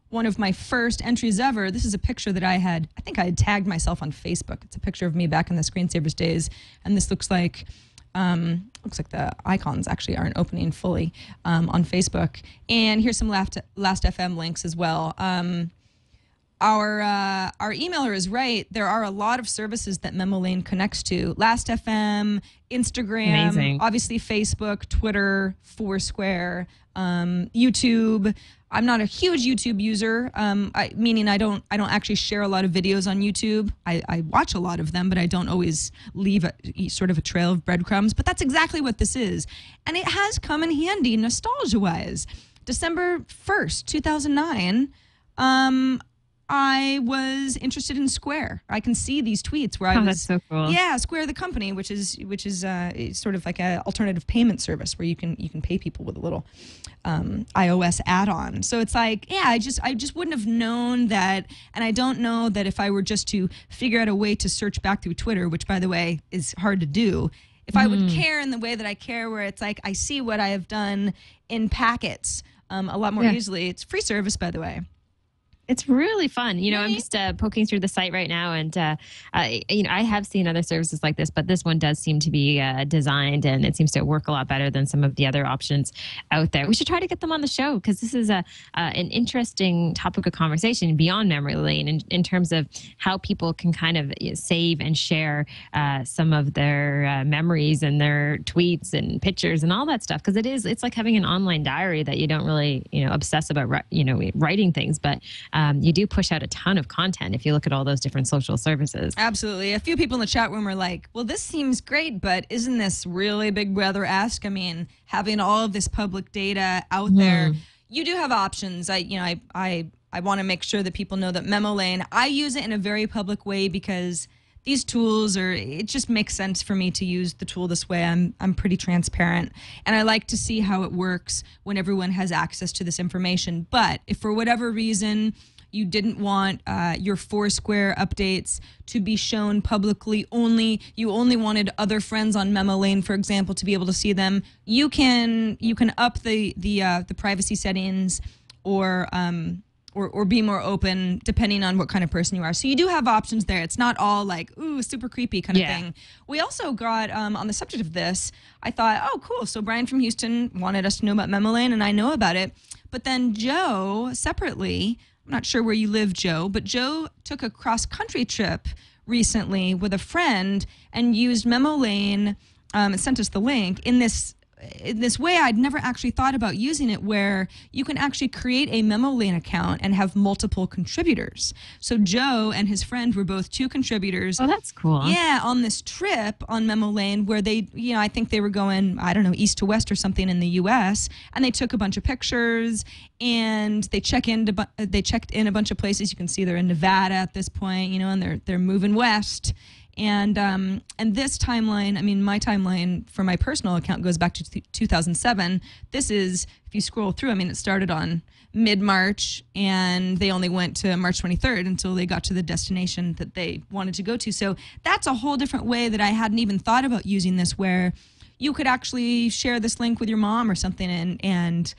one of my first entries ever, this is a picture that I think I had tagged myself on Facebook. It's a picture of me back in the Screensavers days. And this looks like the icons actually aren't opening fully on Facebook. And here's some Last FM links as well. Our emailer is right. There are a lot of services that Memo Lane connects to. Last FM, Instagram, Amazing. Obviously Facebook, Twitter, Foursquare, YouTube. I'm not a huge YouTube user, meaning I don't actually share a lot of videos on YouTube. I watch a lot of them, but I don't always leave sort of a trail of breadcrumbs. But that's exactly what this is. And it has come in handy nostalgia-wise. December 1st, 2009, I was interested in Square. I can see these tweets where I was. That's so cool. Yeah, Square the company, which is sort of like an alternative payment service where you can pay people with a little iOS add-on. So it's like, yeah, I just wouldn't have known that, and I don't know that if I were just to figure out a way to search back through Twitter, which by the way is hard to do. If I would care in the way that I care, where it's like I see what I have done in packets a lot more easily. It's free service, by the way. It's really fun. I'm just poking through the site right now, and I have seen other services like this, but this one does seem to be designed, and it seems to work a lot better than some of the other options out there. We should try to get them on the show because this is an interesting topic of conversation beyond memory lane in terms of how people can kind of save and share some of their memories and their tweets and pictures and all that stuff. Because it's like having an online diary that you don't really obsess about writing things, but you do push out a ton of content if you look at all those different social services. Absolutely. A few people in the chat room are like, well, this seems great, but isn't this really Big Brother esque? I mean, having all of this public data out there, you do have options. I want to make sure that people know that Memo Lane, I use it in a very public way because these tools it just makes sense for me to use the tool this way. I'm pretty transparent, and I like to see how it works when everyone has access to this information. But if for whatever reason you didn't want your Foursquare updates to be shown publicly, you only wanted other friends on Memo Lane, for example, to be able to see them, you can up the privacy settings or be more open depending on what kind of person you are. So you do have options there. It's not all like, ooh, super creepy kind of thing. We also got, on the subject of this, I thought, oh, cool. So Brian from Houston wanted us to know about Memo Lane, and I know about it. But then Joe, separately, I'm not sure where you live, Joe, but Joe took a cross-country trip recently with a friend and used Memo Lane and sent us the link in this way. I'd never actually thought about using it, where you can actually create a Memo Lane account and have multiple contributors. So Joe and his friend were both 2 contributors. Oh, that's cool. Yeah, on this trip on Memo Lane where they, I think they were going, I don't know, east to west or something in the U.S. And they took a bunch of pictures and they checked in a bunch of places. You can see they're in Nevada at this point, and they're moving west. And this timeline, I mean, my timeline for my personal account goes back to 2007. This is, if you scroll through, I mean, it started on mid-March, and they only went to March 23rd until they got to the destination that they wanted to go to. So that's a whole different way that I hadn't even thought about using this, where you could actually share this link with your mom or something, and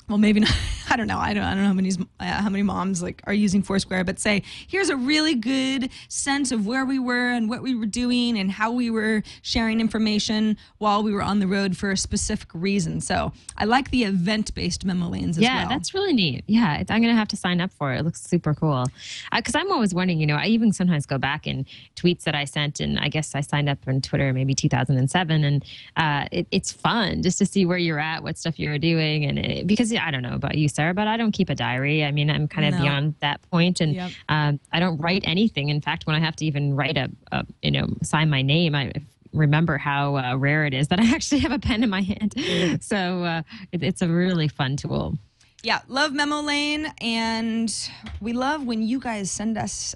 well, maybe not. I don't know. I don't know how many moms are using Foursquare, but say, here's a really good sense of where we were and what we were doing and how we were sharing information while we were on the road for a specific reason. So I like the event-based Memo Lanes as well. Yeah, that's really neat. Yeah, I'm going to have to sign up for it. It looks super cool. Because I'm always wondering, I even sometimes go back in tweets that I sent, and I guess I signed up on Twitter maybe 2007, and it's fun just to see where you're at, what stuff you're doing, and because I don't know about you, Sarah, but I don't keep a diary. I mean, I'm kind of beyond that point, and I don't write anything. In fact, when I have to even write sign my name, I remember how rare it is that I actually have a pen in my hand. So it's a really fun tool. Yeah, love Memo Lane, and we love when you guys send us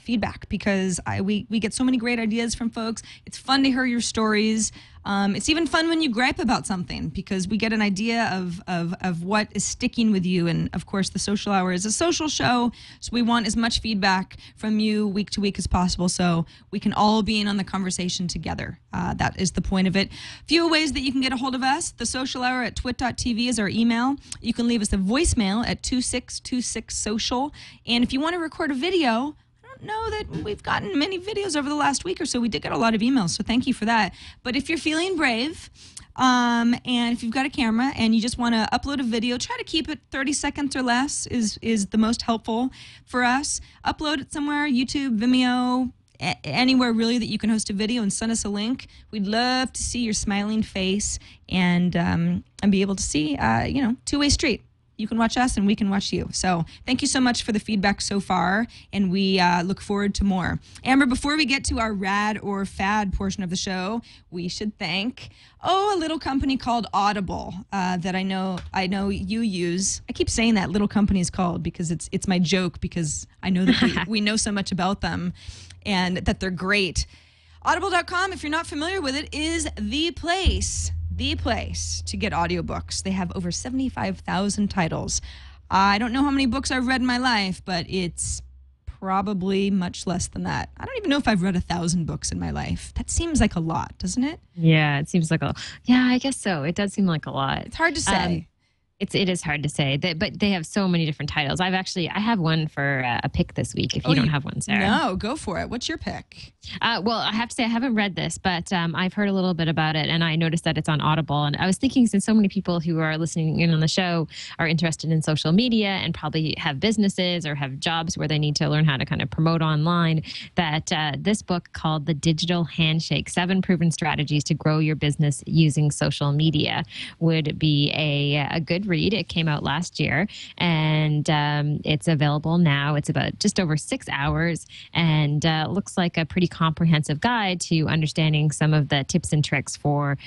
feedback, because we get so many great ideas from folks. It's fun to hear your stories. It's even fun when you gripe about something, because we get an idea of what is sticking with you. And of course, the Social Hour is a social show, so we want as much feedback from you week to week as possible, so we can all be in on the conversation together. That is the point of it. Few ways that you can get a hold of us. The Social Hour at twit.tv is our email. You can leave us a voicemail at 2626social. And if you want to record a video, know that we've gotten many videos over the last week or so. We did get a lot of emails, so thank you for that. But if you're feeling brave, and if you've got a camera and you just want to upload a video, try to keep it 30 seconds or less is the most helpful for us. Upload it somewhere, YouTube, Vimeo, anywhere really that you can host a video, and send us a link. We'd love to see your smiling face and be able to see, two-way street. You can watch us and we can watch you. So thank you so much for the feedback so far, and we look forward to more. Amber, before we get to our rad or fad portion of the show, we should thank a little company called Audible that I know you use. I keep saying that little company is called because it's my joke, because I know that we know so much about them and that they're great. Audible.com, if you're not familiar with it, is the place to get audiobooks. They have over 75,000 titles. I don't know how many books I've read in my life, but it's probably much less than that. I don't even know if I've read 1,000 books in my life. That seems like a lot, doesn't it? Yeah, it seems like I guess so. It does seem like a lot. It's hard to say. It is hard to say, but they have so many different titles. I have one for a pick this week. If you don't have one, Sarah. No, go for it. What's your pick? Well, I have to say I haven't read this, but I've heard a little bit about it, and I noticed that it's on Audible. And I was thinking, since so many people who are listening in on the show are interested in social media and probably have businesses or have jobs where they need to learn how to kind of promote online, that this book called The Digital Handshake: 7 Proven Strategies to Grow Your Business Using Social Media would be a good read. It came out last year, and it's available now. It's about just over 6 hours, and looks like a pretty comprehensive guide to understanding some of the tips and tricks for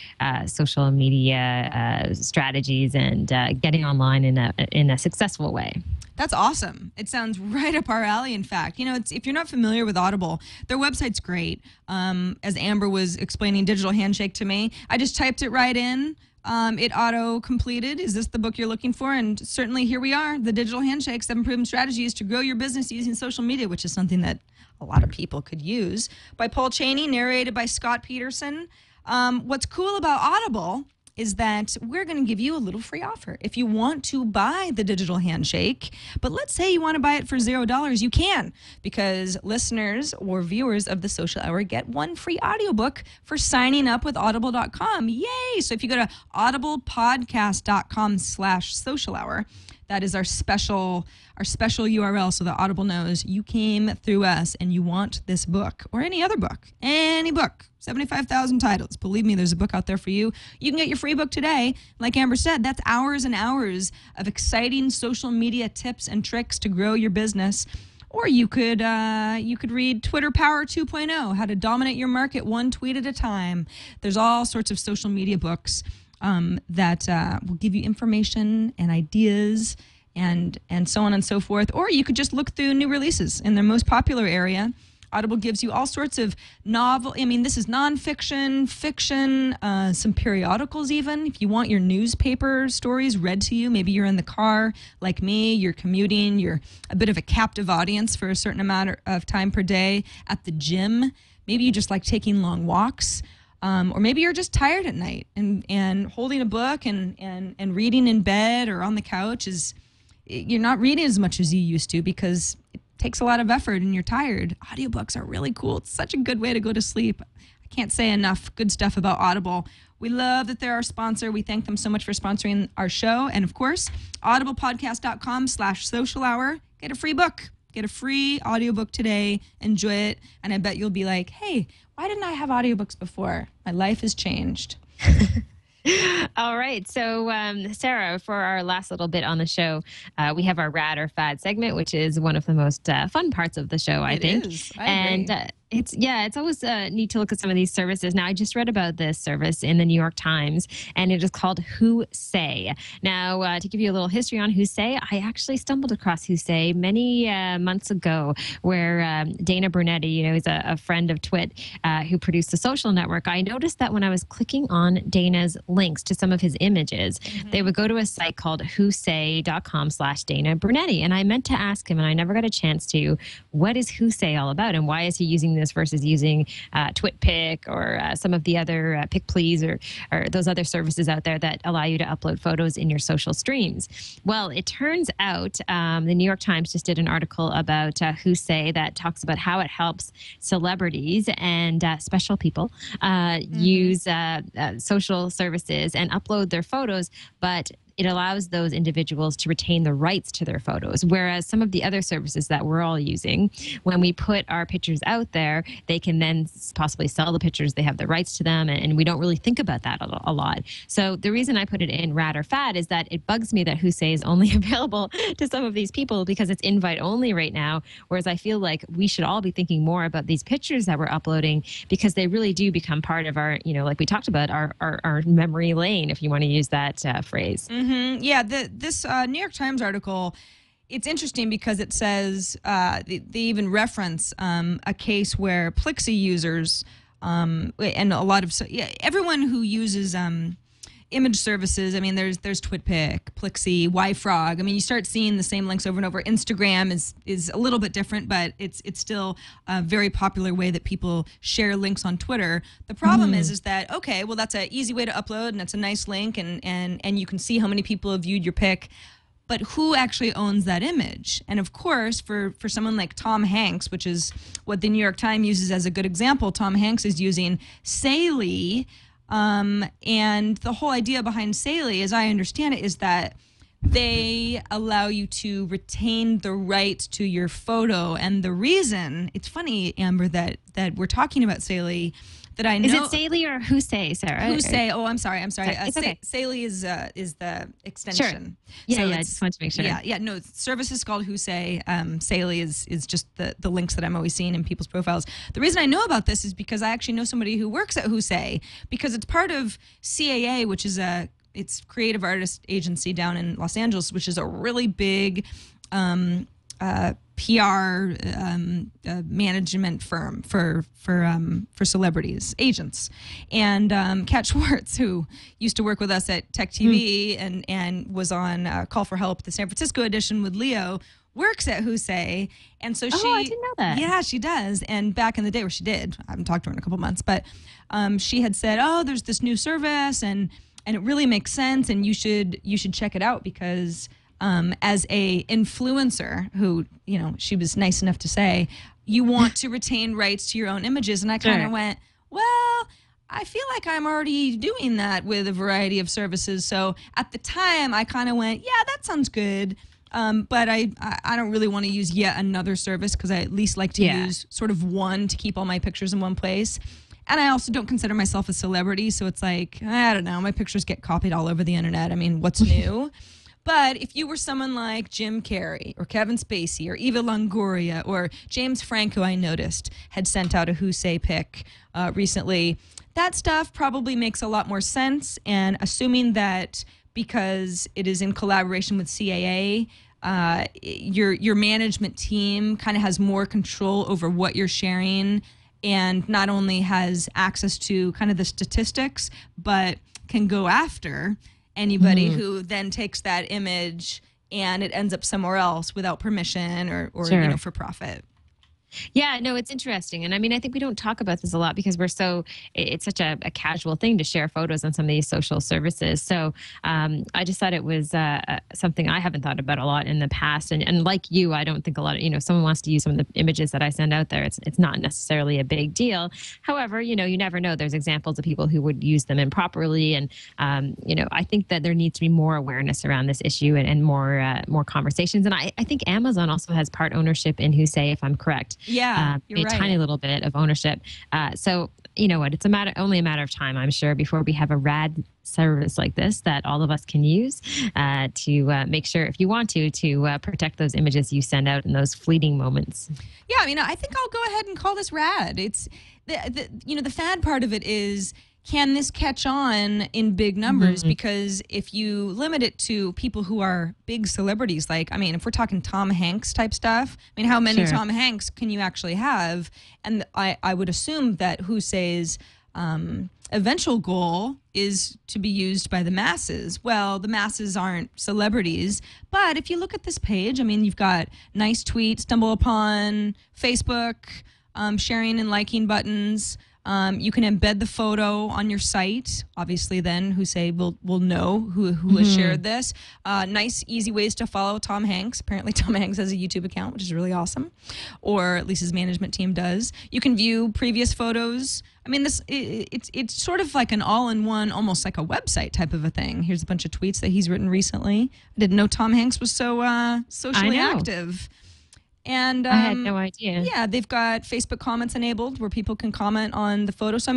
social media strategies and getting online in a successful way. That's awesome. It sounds right up our alley, in fact. You know, if you're not familiar with Audible, their website's great. As Amber was explaining Digital Handshake to me, I just typed it right in. It auto-completed. Is this the book you're looking for? And certainly here we are, The Digital Handshake, 7 Proven Strategies to Grow Your Business Using Social Media, which is something that a lot of people could use, by Paul Cheney, narrated by Scott Peterson. What's cool about Audible is that we're going to give you a little free offer. If you want to buy the Digital Handshake, but let's say you want to buy it for $0, you can, because listeners or viewers of the Social Hour get 1 free audiobook for signing up with audible.com. Yay! So if you go to audiblepodcast.com/social hour, that is our special URL, so that Audible knows you came through us and you want this book or any other book, any book. 75,000 titles. Believe me, there's a book out there for you. You can get your free book today. Like Amber said, that's hours and hours of exciting social media tips and tricks to grow your business. Or you could read Twitter Power 2.0, how to dominate your market 1 tweet at a time. There's all sorts of social media books that will give you information and ideas and so on and so forth. Or you could just look through new releases in their most popular area. Audible gives you all sorts of this is nonfiction, fiction, some periodicals even. If you want your newspaper stories read to you, maybe you're in the car like me, you're commuting, you're a bit of a captive audience for a certain amount of time per day, at the gym. Maybe you just like taking long walks. Or maybe you're just tired at night and holding a book and reading in bed or on the couch you're not reading as much as you used to because it takes a lot of effort and you're tired. Audiobooks are really cool. It's such a good way to go to sleep. I can't say enough good stuff about Audible. We love that they're our sponsor. We thank them so much for sponsoring our show. And of course, audiblepodcast.com/social hour. Get a free book. Get a free audiobook today. Enjoy it. And I bet you'll be like, hey, why didn't I have audiobooks before? My life has changed. All right. So, Sarah, for our last little bit on the show, we have our Rad or Fad segment, which is one of the most fun parts of the show, I think. It is. I agree. And it's always neat to look at some of these services. Now, I just read about this service in the New York Times, and it is called WhoSay. Now, to give you a little history on WhoSay, I actually stumbled across WhoSay many months ago, where Dana Brunetti, he's a friend of TWiT who produced The Social Network. I noticed that when I was clicking on Dana's links to some of his images, they would go to a site called whosay.com/Dana Brunetti. And I meant to ask him, and I never got a chance to, what is WhoSay all about, and why is he using this versus using TwitPic or some of the other PicPlease or those other services out there that allow you to upload photos in your social streams? Well, it turns out the New York Times just did an article about WhoSay that talks about how it helps celebrities and special people use social services and upload their photos, but it allows those individuals to retain the rights to their photos. Whereas some of the other services that we're all using, when we put our pictures out there, they can then possibly sell the pictures. They have the rights to them, and we don't really think about that a lot. So the reason I put it in Rad or Fad is that it bugs me that WhoSay is only available to some of these people because it's invite only right now. Whereas I feel like we should all be thinking more about these pictures that we're uploading, because they really do become part of our, like we talked about, our memory lane, if you want to use that phrase. Yeah, this New York Times article, it's interesting because it says they even reference a case where Plixie users and a lot of everyone who uses image services. I mean, there's TwitPic, Plixie, YFrog. I mean, you start seeing the same links over and over. Instagram is a little bit different, but it's still a very popular way that people share links on Twitter. The problem is that, okay, well, that's an easy way to upload, and it's a nice link, and you can see how many people have viewed your pic. But who actually owns that image? And of course, for someone like Tom Hanks, which is what the New York Times uses as a good example, Tom Hanks is using Say. And the whole idea behind Say, as I understand it, is that they allow you to retain the right to your photo. And the reason, it's funny, Amber, that we're talking about Say. that I know. Is it Saley or WhoSay, Sarah? WhoSay. Oh, I'm sorry. It's okay. Saley is the extension. Sure. So I just want to make sure. Yeah. No, the service is called WhoSay. Saley is just the links that I'm always seeing in people's profiles. The reason I know about this is because I actually know somebody who works at WhoSay, because it's part of CAA, which is it's creative artist agency down in Los Angeles, which is a really big PR management firm for celebrities, agents. And Kat Schwartz, who used to work with us at Tech TV and was on Call for Help, the San Francisco edition with Leo, works at WhoSay. And so I didn't know that. Yeah, she does. And back in the day, she did. I haven't talked to her in a couple months, but she had said, there's this new service and it really makes sense, and you should check it out, because as a influencer who, she was nice enough to say, you want to retain rights to your own images. And I kind of went, well, I feel like I'm already doing that with a variety of services. So at the time I kind of went, yeah, that sounds good. But I don't really want to use yet another service, because I at least like to use sort of one to keep all my pictures in one place. And I also don't consider myself a celebrity. So it's like, I don't know, my pictures get copied all over the internet. I mean, what's new? But if you were someone like Jim Carrey or Kevin Spacey or Eva Longoria or James Franco, I noticed, had sent out a WhoSay pic recently, that stuff probably makes a lot more sense. And assuming that because it is in collaboration with CAA, your management team kind of has more control over what you're sharing, and not only has access to kind of the statistics, but can go after anybody who then takes that image and it ends up somewhere else without permission or for profit. Yeah, no, it's interesting. And I mean, I think we don't talk about this a lot because it's such a casual thing to share photos on some of these social services. So I just thought it was something I haven't thought about a lot in the past. And like you, I don't think a lot of, if someone wants to use some of the images that I send out there, it's not necessarily a big deal. However, you never know. There's examples of people who would use them improperly. And, I think that there needs to be more awareness around this issue and more conversations. And I think Amazon also has part ownership in WhoSay, if I'm correct. Yeah, you're right. Tiny little bit of ownership. So you know what? It's only a matter of time, I'm sure, before we have a rad service like this that all of us can use to make sure, if you want to protect those images you send out in those fleeting moments. Yeah, I mean, I think I'll go ahead and call this rad. It's the fad part of it is, can this catch on in big numbers? Because if you limit it to people who are big celebrities, if we're talking Tom Hanks type stuff, how many Tom Hanks can you actually have? And I would assume that WhoSay's eventual goal is to be used by the masses. Well, the masses aren't celebrities, but if you look at this page, you've got nice tweets, stumble upon, Facebook, sharing and liking buttons. You can embed the photo on your site. Obviously, then WhoSay will know who has shared this. Nice, easy ways to follow Tom Hanks. Apparently, Tom Hanks has a YouTube account, which is really awesome, or at least his management team does. You can view previous photos. It's sort of like an all-in-one, almost like a website type of a thing. Here's a bunch of tweets that he's written recently. I didn't know Tom Hanks was so socially active. And I had no idea. Yeah, they've got Facebook comments enabled where people can comment on the photo. So,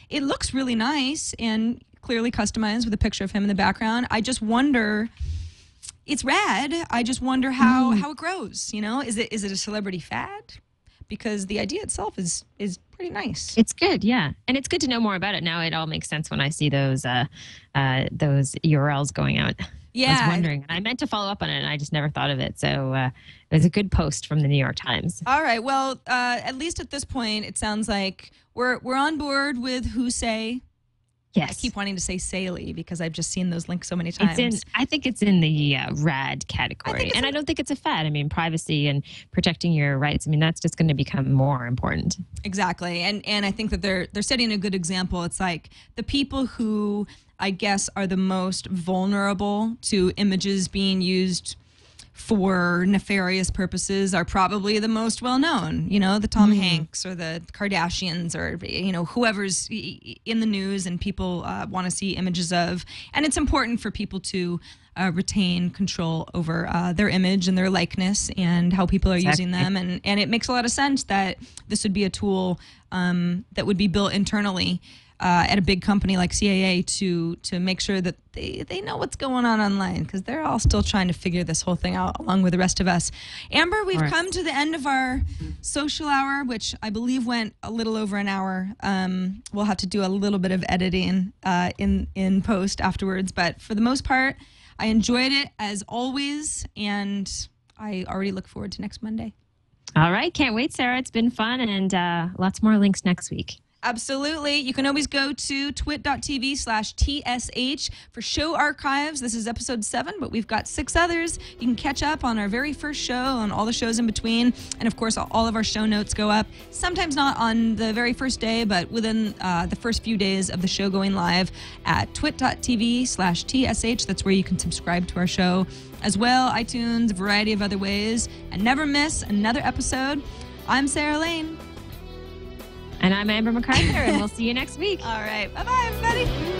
it looks really nice and clearly customized with a picture of him in the background. I just wonder, it's rad. I just wonder how it grows. Is it a celebrity fad? Because the idea itself is pretty nice. It's good, yeah. And it's good to know more about it. Now it all makes sense when I see those URLs going out. Yeah. I was wondering. I meant to follow up on it, and I just never thought of it. So it was a good post from the New York Times. All right. Well, at least at this point, it sounds like we're on board with WhoSay. Yes. I keep wanting to say Saley because I've just seen those links so many times. I think it's in the rad category. I don't think it's a fad. Privacy and protecting your rights, that's just going to become more important. Exactly. And I think that they're setting a good example. It's like the people who I guess are the most vulnerable to images being used for nefarious purposes are probably the most well-known, the Tom Hanks or the Kardashians or, whoever's in the news and people want to see images of. And it's important for people to retain control over their image and their likeness and how people are using them. And it makes a lot of sense that this would be a tool that would be built internally at a big company like CAA to make sure that they know what's going on online, because they're all still trying to figure this whole thing out along with the rest of us. Amber, we've come to the end of our social hour, which I believe went a little over an hour. We'll have to do a little bit of editing in post afterwards, but for the most part, I enjoyed it as always, and I already look forward to next Monday. All right. Can't wait, Sarah. It's been fun, and lots more links next week. Absolutely. You can always go to twit.tv/TSH for show archives. This is episode 7, but we've got 6 others. You can catch up on our very first show, on all the shows in between. And of course, all of our show notes go up, sometimes not on the very first day, but within the first few days of the show going live at twit.tv/TSH. That's where you can subscribe to our show as well, iTunes, a variety of other ways, and never miss another episode. I'm Sarah Lane. And I'm Amber MacArthur, and we'll see you next week. All right. Bye-bye, everybody.